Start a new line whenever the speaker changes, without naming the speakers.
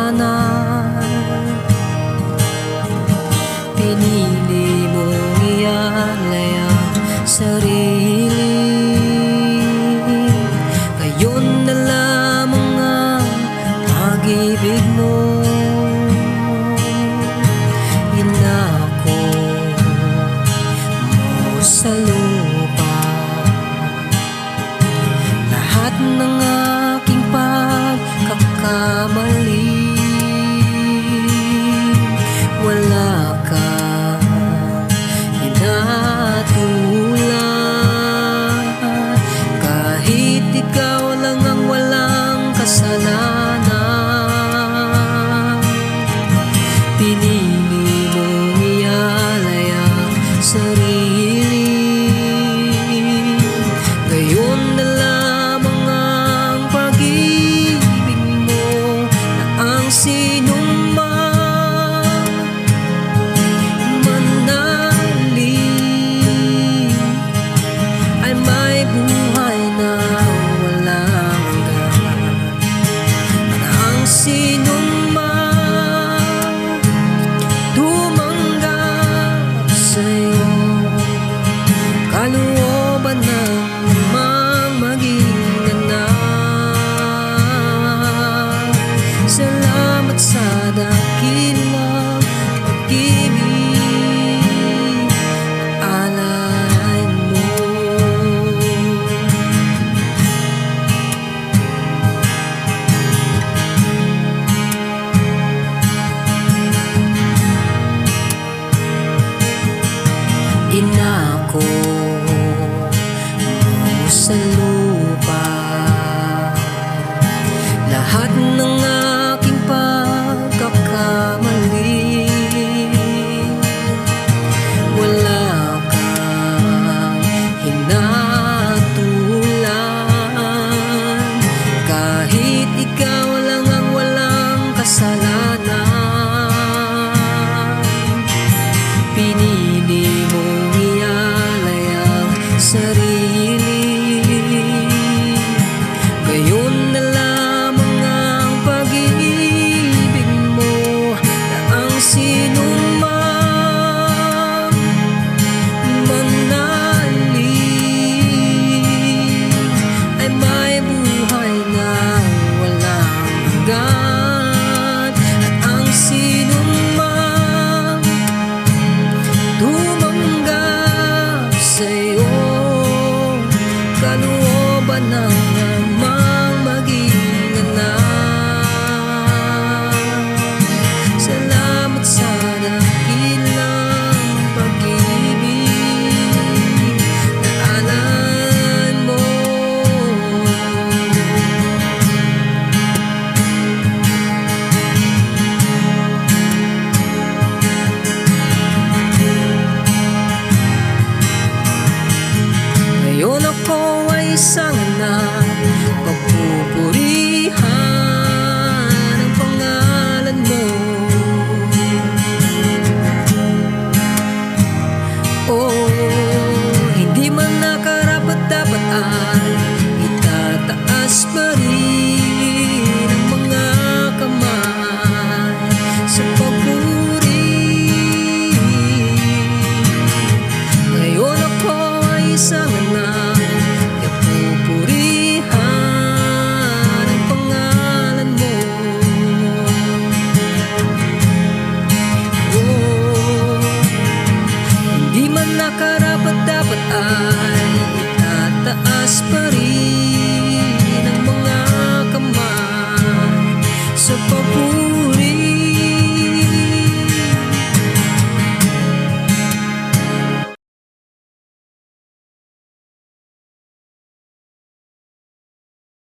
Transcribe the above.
kasalanan. Pinili mong ialay ang sarili. Ngayon na lamang ang pag-ibig mo. Inako mo sa lupa lahat ng aking pagkakamali. Wala ka hinatulad, kahit ikaw lang ang walang kasalanan. Pinili mong ialay ang sarili. Ngayon na lamang ang pag-ibig mo na ang sinuman manalig ay may buhay na walang hanggan. Na ang sinuman tumanggap sa'yo, kalooban ng namang maging anak. Salamat sa dakilang pag-ibig na alay mo. Inako mo sa lupa